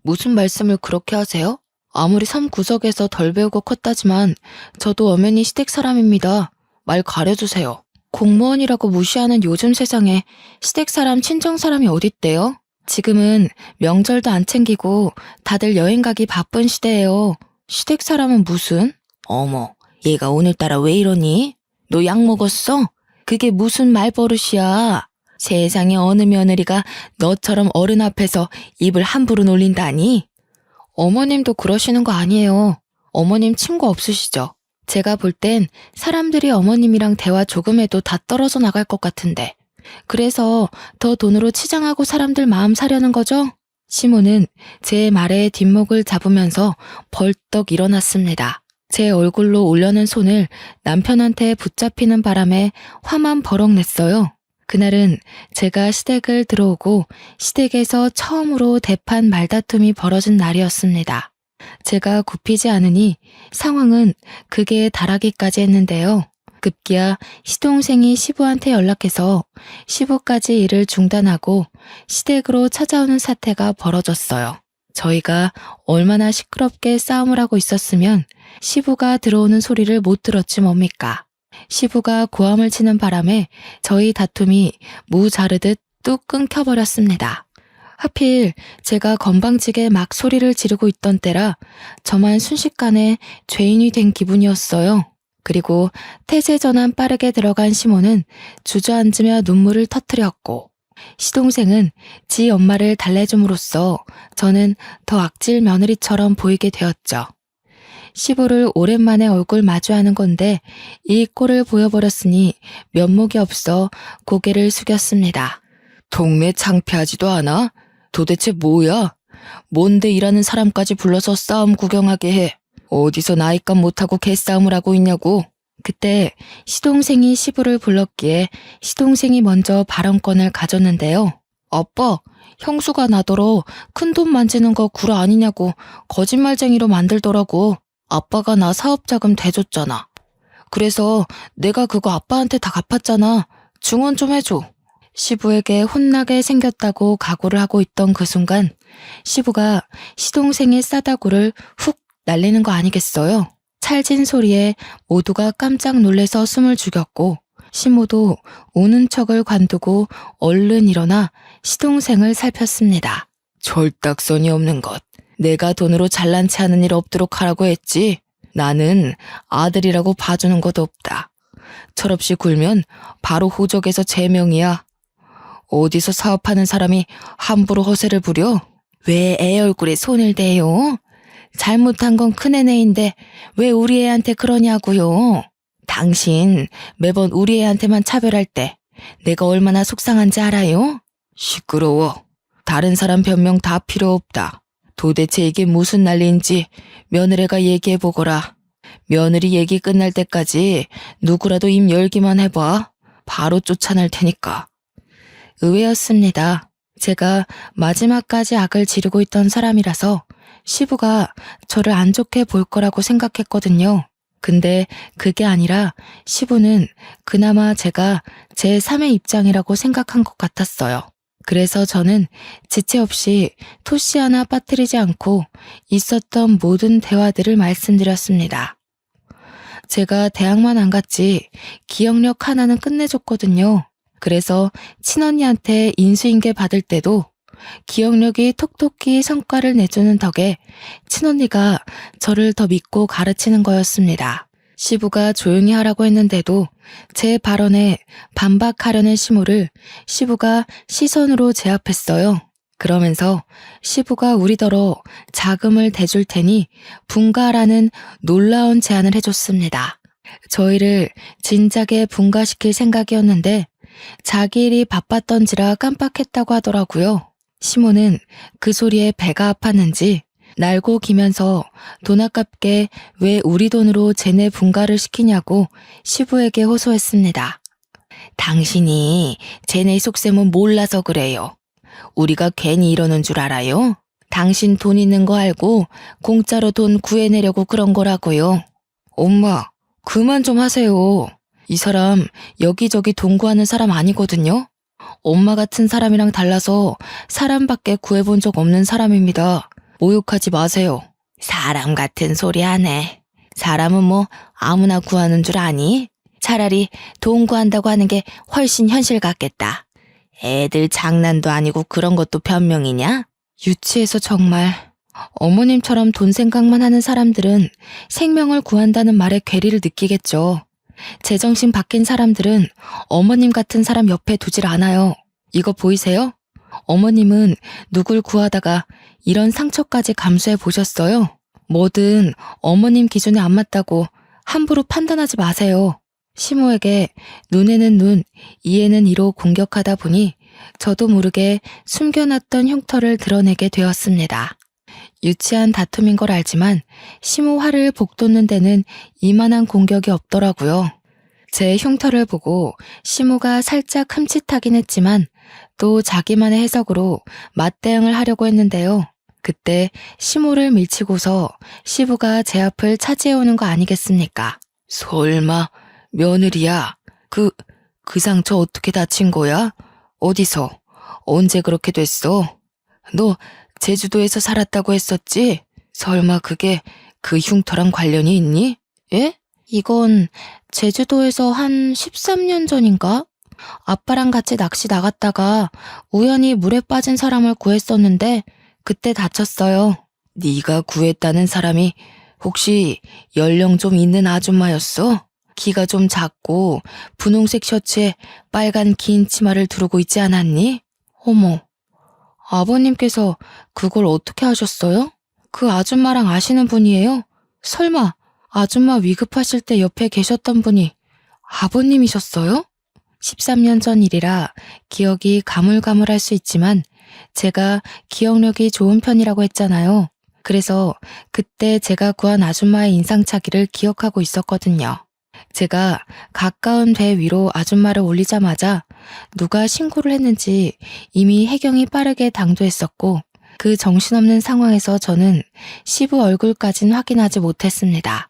무슨 말씀을 그렇게 하세요? 아무리 섬 구석에서 덜 배우고 컸다지만 저도 엄연히 시댁 사람입니다. 말 가려주세요. 공무원이라고 무시하는 요즘 세상에 시댁 사람, 친정 사람이 어딨대요? 지금은 명절도 안 챙기고 다들 여행 가기 바쁜 시대예요. 시댁 사람은 무슨? 어머, 얘가 오늘따라 왜 이러니? 너 약 먹었어? 그게 무슨 말버릇이야? 세상에 어느 며느리가 너처럼 어른 앞에서 입을 함부로 놀린다니? 어머님도 그러시는 거 아니에요. 어머님 친구 없으시죠? 제가 볼 땐 사람들이 어머님이랑 대화 조금 해도 다 떨어져 나갈 것 같은데. 그래서 더 돈으로 치장하고 사람들 마음 사려는 거죠? 시모는 제 말에 뒷목을 잡으면서 벌떡 일어났습니다. 제 얼굴로 올려는 손을 남편한테 붙잡히는 바람에 화만 버럭 냈어요. 그날은 제가 시댁을 들어오고 시댁에서 처음으로 대판 말다툼이 벌어진 날이었습니다. 제가 굽히지 않으니 상황은 극에 달하기까지 했는데요. 급기야 시동생이 시부한테 연락해서 시부까지 일을 중단하고 시댁으로 찾아오는 사태가 벌어졌어요. 저희가 얼마나 시끄럽게 싸움을 하고 있었으면 시부가 들어오는 소리를 못 들었지 뭡니까. 시부가 고함을 치는 바람에 저희 다툼이 무 자르듯 뚝 끊겨버렸습니다. 하필 제가 건방지게 막 소리를 지르고 있던 때라 저만 순식간에 죄인이 된 기분이었어요. 그리고 태세 전환 빠르게 들어간 시모는 주저앉으며 눈물을 터뜨렸고 시동생은 지 엄마를 달래줌으로써 저는 더 악질 며느리처럼 보이게 되었죠. 시부를 오랜만에 얼굴 마주하는 건데 이 꼴을 보여버렸으니 면목이 없어 고개를 숙였습니다. 동네 창피하지도 않아? 도대체 뭐야? 뭔데 일하는 사람까지 불러서 싸움 구경하게 해? 어디서 나이값 못하고 개싸움을 하고 있냐고? 그때 시동생이 시부를 불렀기에 시동생이 먼저 발언권을 가졌는데요. 아빠, 형수가 나더러 큰돈 만지는 거 구라 아니냐고 거짓말쟁이로 만들더라고. 아빠가 나 사업자금 대줬잖아. 그래서 내가 그거 아빠한테 다 갚았잖아. 증언 좀 해줘. 시부에게 혼나게 생겼다고 각오를 하고 있던 그 순간 시부가 시동생의 싸다구를 훅 날리는 거 아니겠어요? 찰진 소리에 모두가 깜짝 놀래서 숨을 죽였고 시모도 우는 척을 관두고 얼른 일어나 시동생을 살폈습니다. 절딱선이 없는 것. 내가 돈으로 잘난 체 하는 일 없도록 하라고 했지. 나는 아들이라고 봐주는 것도 없다. 철없이 굴면 바로 호적에서 제명이야. 어디서 사업하는 사람이 함부로 허세를 부려? 왜 애 얼굴에 손을 대요? 잘못한 건 큰애네인데 왜 우리 애한테 그러냐고요? 당신 매번 우리 애한테만 차별할 때 내가 얼마나 속상한지 알아요? 시끄러워. 다른 사람 변명 다 필요 없다. 도대체 이게 무슨 난리인지 며느리가 얘기해보거라. 며느리 얘기 끝날 때까지 누구라도 입 열기만 해봐. 바로 쫓아낼 테니까. 의외였습니다. 제가 마지막까지 악을 지르고 있던 사람이라서 시부가 저를 안 좋게 볼 거라고 생각했거든요. 근데 그게 아니라 시부는 그나마 제가 제3의 입장이라고 생각한 것 같았어요. 그래서 저는 지체 없이 토시 하나 빠뜨리지 않고 있었던 모든 대화들을 말씀드렸습니다. 제가 대학만 안 갔지 기억력 하나는 끝내줬거든요. 그래서 친언니한테 인수인계 받을 때도 기억력이 톡톡히 성과를 내주는 덕에 친언니가 저를 더 믿고 가르치는 거였습니다. 시부가 조용히 하라고 했는데도 제 발언에 반박하려는 시모를 시부가 시선으로 제압했어요. 그러면서 시부가 우리더러 자금을 대줄 테니 분가라는 놀라운 제안을 해줬습니다. 저희를 진작에 분가시킬 생각이었는데 자기 일이 바빴던지라 깜빡했다고 하더라고요. 시모는 그 소리에 배가 아팠는지 날고 기면서 돈 아깝게 왜 우리 돈으로 쟤네 분가를 시키냐고 시부에게 호소했습니다. 당신이 쟤네 속셈은 몰라서 그래요. 우리가 괜히 이러는 줄 알아요? 당신 돈 있는 거 알고 공짜로 돈 구해내려고 그런 거라고요. 엄마, 그만 좀 하세요. 이 사람 여기저기 돈 구하는 사람 아니거든요. 엄마 같은 사람이랑 달라서 사람밖에 구해본 적 없는 사람입니다. 모욕하지 마세요. 사람 같은 소리 하네. 사람은 뭐 아무나 구하는 줄 아니? 차라리 돈 구한다고 하는 게 훨씬 현실 같겠다. 애들 장난도 아니고 그런 것도 변명이냐? 유치해서 정말. 어머님처럼 돈 생각만 하는 사람들은 생명을 구한다는 말에 괴리를 느끼겠죠. 제정신 바뀐 사람들은 어머님 같은 사람 옆에 두질 않아요. 이거 보이세요? 어머님은 누굴 구하다가 이런 상처까지 감수해 보셨어요? 뭐든 어머님 기준에 안 맞다고 함부로 판단하지 마세요. 시모에게 눈에는 눈, 이에는 이로 공격하다 보니 저도 모르게 숨겨놨던 흉터를 드러내게 되었습니다. 유치한 다툼인 걸 알지만 시모 화를 복돋는 데는 이만한 공격이 없더라고요. 제 흉터를 보고 시모가 살짝 흠칫하긴 했지만 또 자기만의 해석으로 맞대응을 하려고 했는데요. 그때 시모를 밀치고서 시부가 제 앞을 차지해오는 거 아니겠습니까? 설마 며느리야? 그 상처 어떻게 다친 거야? 어디서? 언제 그렇게 됐어? 너 제주도에서 살았다고 했었지? 설마 그게 그 흉터랑 관련이 있니? 예? 이건 제주도에서 한 13년 전인가? 아빠랑 같이 낚시 나갔다가 우연히 물에 빠진 사람을 구했었는데 그때 다쳤어요. 네가 구했다는 사람이 혹시 연령 좀 있는 아줌마였어? 키가 좀 작고 분홍색 셔츠에 빨간 긴 치마를 두르고 있지 않았니? 어머, 아버님께서 그걸 어떻게 하셨어요? 그 아줌마랑 아시는 분이에요? 설마 아줌마 위급하실 때 옆에 계셨던 분이 아버님이셨어요? 13년 전 일이라 기억이 가물가물할 수 있지만 제가 기억력이 좋은 편이라고 했잖아요. 그래서 그때 제가 구한 아줌마의 인상착의를 기억하고 있었거든요. 제가 가까운 배 위로 아줌마를 올리자마자 누가 신고를 했는지 이미 해경이 빠르게 당도했었고 그 정신없는 상황에서 저는 시부 얼굴까진 확인하지 못했습니다.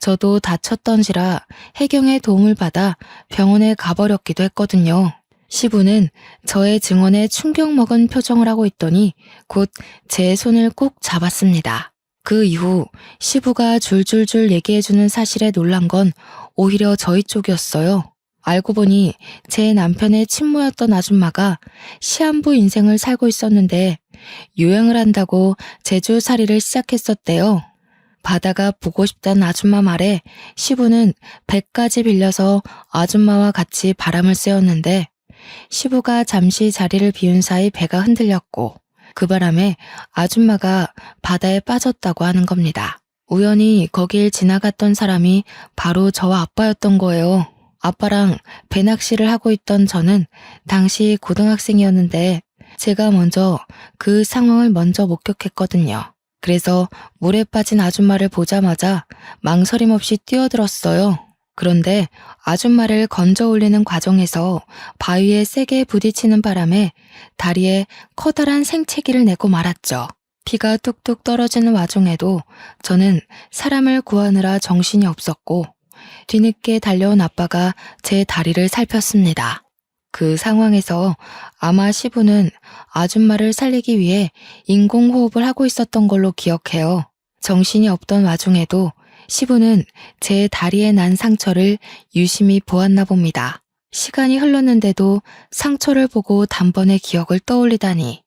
저도 다쳤던지라 해경의 도움을 받아 병원에 가버렸기도 했거든요. 시부는 저의 증언에 충격먹은 표정을 하고 있더니 곧 제 손을 꼭 잡았습니다. 그 이후 시부가 줄줄줄 얘기해주는 사실에 놀란 건 오히려 저희 쪽이었어요. 알고 보니 제 남편의 친모였던 아줌마가 시한부 인생을 살고 있었는데 요양을 한다고 제주살이를 시작했었대요. 바다가 보고 싶다는 아줌마 말에 시부는 배까지 빌려서 아줌마와 같이 바람을 쐬었는데 시부가 잠시 자리를 비운 사이 배가 흔들렸고 그 바람에 아줌마가 바다에 빠졌다고 하는 겁니다. 우연히 거길 지나갔던 사람이 바로 저와 아빠였던 거예요. 아빠랑 배낚시를 하고 있던 저는 당시 고등학생이었는데 제가 먼저 그 상황을 먼저 목격했거든요. 그래서 물에 빠진 아줌마를 보자마자 망설임 없이 뛰어들었어요. 그런데 아줌마를 건져 올리는 과정에서 바위에 세게 부딪히는 바람에 다리에 커다란 생채기를 내고 말았죠. 피가 뚝뚝 떨어지는 와중에도 저는 사람을 구하느라 정신이 없었고 뒤늦게 달려온 아빠가 제 다리를 살폈습니다. 그 상황에서 아마 시부는 아줌마를 살리기 위해 인공호흡을 하고 있었던 걸로 기억해요. 정신이 없던 와중에도 시부는 제 다리에 난 상처를 유심히 보았나 봅니다. 시간이 흘렀는데도 상처를 보고 단번에 기억을 떠올리다니.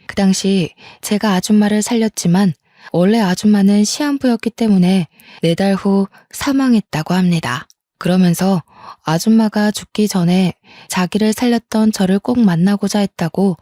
그 당시 제가 아줌마를 살렸지만 원래 아줌마는 시한부였기 때문에 4달 후 사망했다고 합니다. 그러면서 아줌마가 죽기 전에 자기를 살렸던 저를 꼭 만나고자 했다고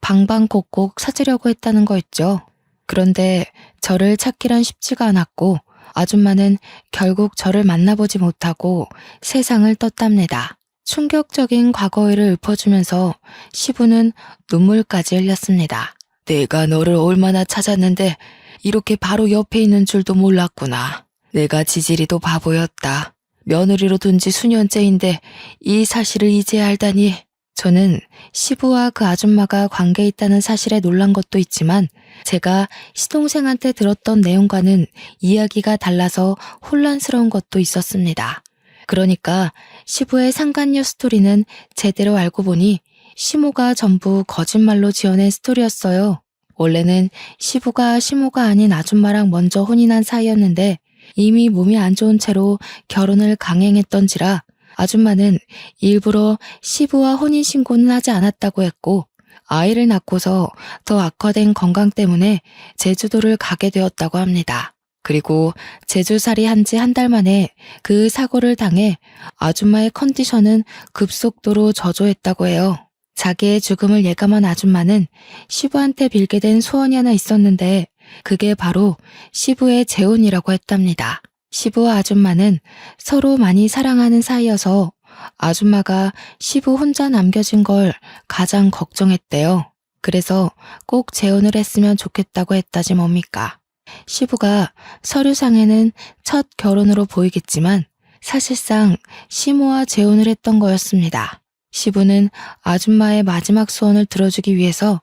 방방곡곡 찾으려고 했다는 거였죠. 그런데 저를 찾기란 쉽지가 않았고 아줌마는 결국 저를 만나보지 못하고 세상을 떴답니다. 충격적인 과거를 읊어주면서 시부는 눈물까지 흘렸습니다. 내가 너를 얼마나 찾았는데 이렇게 바로 옆에 있는 줄도 몰랐구나. 내가 지질이도 바보였다. 며느리로 둔 지 수년째인데 이 사실을 이제 알다니. 저는 시부와 그 아줌마가 관계 있다는 사실에 놀란 것도 있지만 제가 시동생한테 들었던 내용과는 이야기가 달라서 혼란스러운 것도 있었습니다. 그러니까 시부의 상간녀 스토리는 제대로 알고 보니 시모가 전부 거짓말로 지어낸 스토리였어요. 원래는 시부가 시모가 아닌 아줌마랑 먼저 혼인한 사이였는데 이미 몸이 안 좋은 채로 결혼을 강행했던지라 아줌마는 일부러 시부와 혼인신고는 하지 않았다고 했고 아이를 낳고서 더 악화된 건강 때문에 제주도를 가게 되었다고 합니다. 그리고 제주살이 한 지 한 달 만에 그 사고를 당해 아줌마의 컨디션은 급속도로 저조했다고 해요. 자기의 죽음을 예감한 아줌마는 시부한테 빌게 된 소원이 하나 있었는데 그게 바로 시부의 재혼이라고 했답니다. 시부와 아줌마는 서로 많이 사랑하는 사이여서 아줌마가 시부 혼자 남겨진 걸 가장 걱정했대요. 그래서 꼭 재혼을 했으면 좋겠다고 했다지 뭡니까. 시부가 서류상에는 첫 결혼으로 보이겠지만 사실상 시모와 재혼을 했던 거였습니다. 시부는 아줌마의 마지막 소원을 들어주기 위해서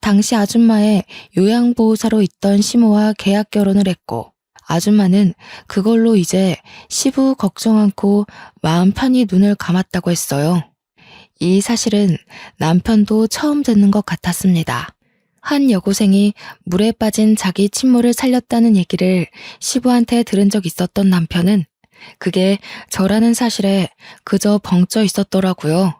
당시 아줌마의 요양보호사로 있던 시모와 계약 결혼을 했고 아줌마는 그걸로 이제 시부 걱정 않고 마음 편히 눈을 감았다고 했어요. 이 사실은 남편도 처음 듣는 것 같았습니다. 한 여고생이 물에 빠진 자기 친모를 살렸다는 얘기를 시부한테 들은 적 있었던 남편은 그게 저라는 사실에 그저 벙쪄 있었더라고요.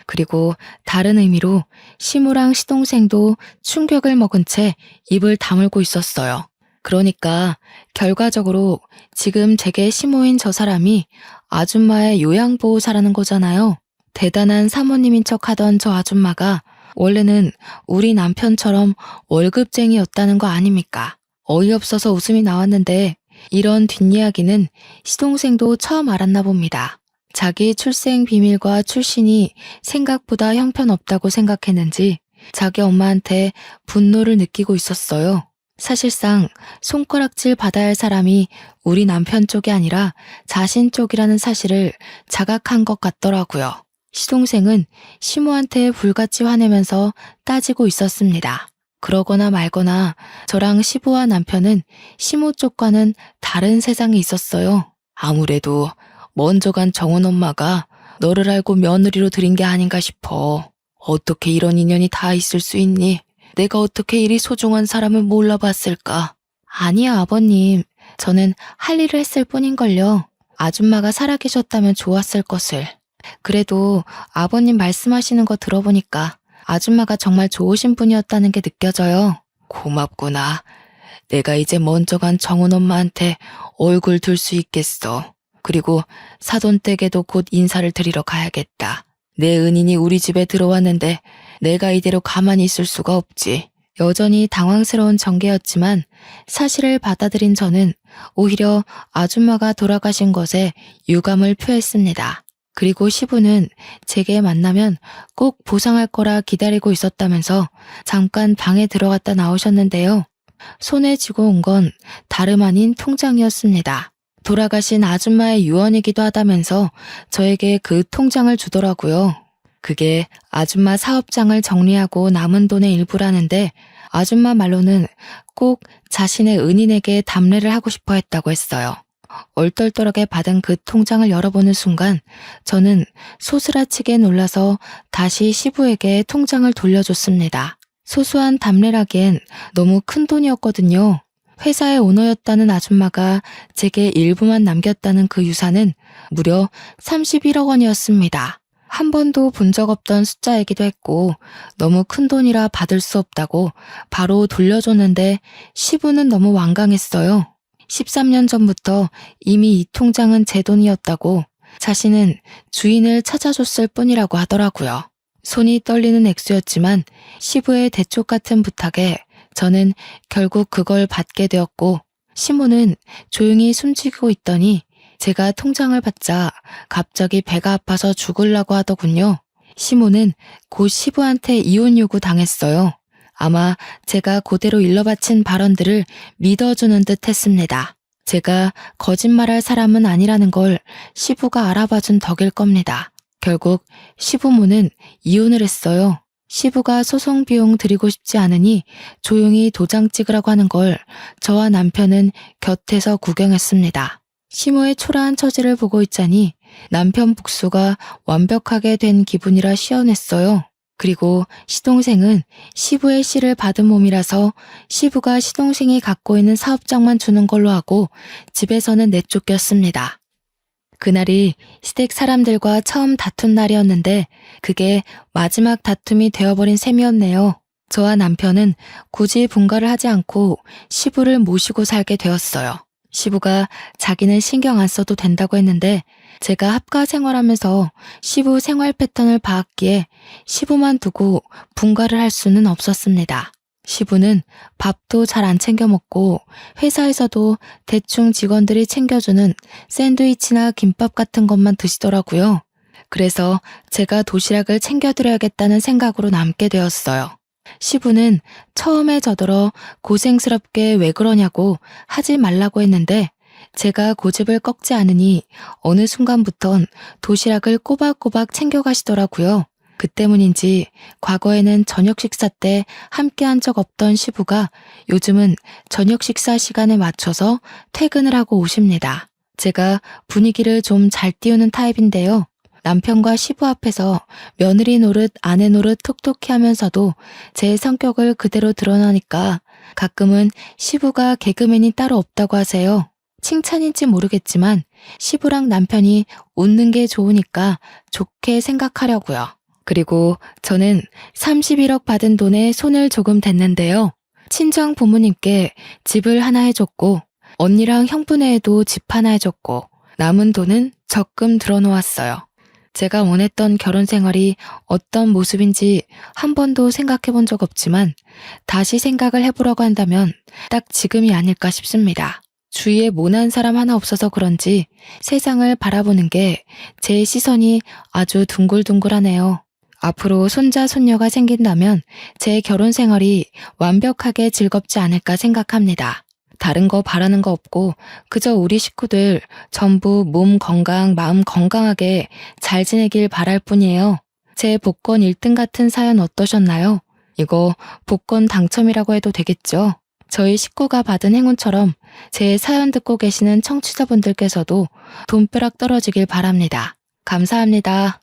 그리고 다른 의미로 시모랑 시동생도 충격을 먹은 채 입을 다물고 있었어요. 그러니까 결과적으로 지금 제게 시모인 저 사람이 아줌마의 요양보호사라는 거잖아요. 대단한 사모님인 척 하던 저 아줌마가 원래는 우리 남편처럼 월급쟁이였다는 거 아닙니까? 어이없어서 웃음이 나왔는데 이런 뒷이야기는 시동생도 처음 알았나 봅니다. 자기 출생 비밀과 출신이 생각보다 형편없다고 생각했는지 자기 엄마한테 분노를 느끼고 있었어요. 사실상 손가락질 받아야 할 사람이 우리 남편 쪽이 아니라 자신 쪽이라는 사실을 자각한 것 같더라고요. 시동생은 시모한테 불같이 화내면서 따지고 있었습니다. 그러거나 말거나 저랑 시부와 남편은 시모 쪽과는 다른 세상에 있었어요. 아무래도 먼저 간 정은 엄마가 너를 알고 며느리로 들인 게 아닌가 싶어. 어떻게 이런 인연이 다 있을 수 있니? 내가 어떻게 이리 소중한 사람을 몰라봤을까? 아니요, 아버님. 저는 할 일을 했을 뿐인걸요. 아줌마가 살아계셨다면 좋았을 것을. 그래도 아버님 말씀하시는 거 들어보니까 아줌마가 정말 좋으신 분이었다는 게 느껴져요. 고맙구나. 내가 이제 먼저 간 정은 엄마한테 얼굴 들 수 있겠어. 그리고 사돈댁에도 곧 인사를 드리러 가야겠다. 내 은인이 우리 집에 들어왔는데 내가 이대로 가만히 있을 수가 없지. 여전히 당황스러운 전개였지만 사실을 받아들인 저는 오히려 아줌마가 돌아가신 것에 유감을 표했습니다. 그리고 시부는 제게 만나면 꼭 보상할 거라 기다리고 있었다면서 잠깐 방에 들어갔다 나오셨는데요. 손에 쥐고 온 건 다름 아닌 통장이었습니다. 돌아가신 아줌마의 유언이기도 하다면서 저에게 그 통장을 주더라고요. 그게 아줌마 사업장을 정리하고 남은 돈의 일부라는데 아줌마 말로는 꼭 자신의 은인에게 답례를 하고 싶어 했다고 했어요. 얼떨떨하게 받은 그 통장을 열어보는 순간 저는 소스라치게 놀라서 다시 시부에게 통장을 돌려줬습니다. 소소한 답례라기엔 너무 큰 돈이었거든요. 회사의 오너였다는 아줌마가 제게 일부만 남겼다는 그 유산은 무려 31억 원이었습니다. 한 번도 본 적 없던 숫자이기도 했고 너무 큰 돈이라 받을 수 없다고 바로 돌려줬는데 시부는 너무 완강했어요. 13년 전부터 이미 이 통장은 제 돈이었다고 자신은 주인을 찾아줬을 뿐이라고 하더라고요. 손이 떨리는 액수였지만 시부의 대쪽 같은 부탁에 저는 결국 그걸 받게 되었고 시모는 조용히 숨지고 있더니 제가 통장을 받자 갑자기 배가 아파서 죽으려고 하더군요. 시모는 곧 시부한테 이혼 요구 당했어요. 아마 제가 그대로 일러바친 발언들을 믿어주는 듯 했습니다. 제가 거짓말할 사람은 아니라는 걸 시부가 알아봐준 덕일 겁니다. 결국 시부모는 이혼을 했어요. 시부가 소송 비용 드리고 싶지 않으니 조용히 도장 찍으라고 하는 걸 저와 남편은 곁에서 구경했습니다. 시모의 초라한 처지를 보고 있자니 남편 복수가 완벽하게 된 기분이라 시원했어요. 그리고 시동생은 시부의 씨를 받은 몸이라서 시부가 시동생이 갖고 있는 사업장만 주는 걸로 하고 집에서는 내쫓겼습니다. 그날이 시댁 사람들과 처음 다툰 날이었는데 그게 마지막 다툼이 되어버린 셈이었네요. 저와 남편은 굳이 분가를 하지 않고 시부를 모시고 살게 되었어요. 시부가 자기는 신경 안 써도 된다고 했는데 제가 합가 생활하면서 시부 생활 패턴을 봐왔기에 시부만 두고 분가를 할 수는 없었습니다. 시부는 밥도 잘 안 챙겨 먹고 회사에서도 대충 직원들이 챙겨주는 샌드위치나 김밥 같은 것만 드시더라고요. 그래서 제가 도시락을 챙겨드려야겠다는 생각으로 남게 되었어요. 시부는 처음에 저더러 고생스럽게 왜 그러냐고 하지 말라고 했는데 제가 고집을 꺾지 않으니 어느 순간부턴 도시락을 꼬박꼬박 챙겨가시더라고요. 그 때문인지 과거에는 저녁 식사 때 함께한 적 없던 시부가 요즘은 저녁 식사 시간에 맞춰서 퇴근을 하고 오십니다. 제가 분위기를 좀 잘 띄우는 타입인데요. 남편과 시부 앞에서 며느리 노릇 아내 노릇 톡톡히 하면서도 제 성격을 그대로 드러나니까 가끔은 시부가 개그맨이 따로 없다고 하세요. 칭찬인지 모르겠지만 시부랑 남편이 웃는 게 좋으니까 좋게 생각하려고요. 그리고 저는 31억 받은 돈에 손을 조금 댔는데요. 친정 부모님께 집을 하나 해줬고 언니랑 형부네에도 집 하나 해줬고 남은 돈은 적금 들어놓았어요. 제가 원했던 결혼 생활이 어떤 모습인지 한 번도 생각해 본 적 없지만 다시 생각을 해보려고 한다면 딱 지금이 아닐까 싶습니다. 주위에 모난 사람 하나 없어서 그런지 세상을 바라보는 게 제 시선이 아주 둥글둥글하네요. 앞으로 손자, 손녀가 생긴다면 제 결혼 생활이 완벽하게 즐겁지 않을까 생각합니다. 다른 거 바라는 거 없고 그저 우리 식구들 전부 몸 건강, 마음 건강하게 잘 지내길 바랄 뿐이에요. 제 복권 1등 같은 사연 어떠셨나요? 이거 복권 당첨이라고 해도 되겠죠? 저희 식구가 받은 행운처럼 제 사연 듣고 계시는 청취자분들께서도 돈벼락 떨어지길 바랍니다. 감사합니다.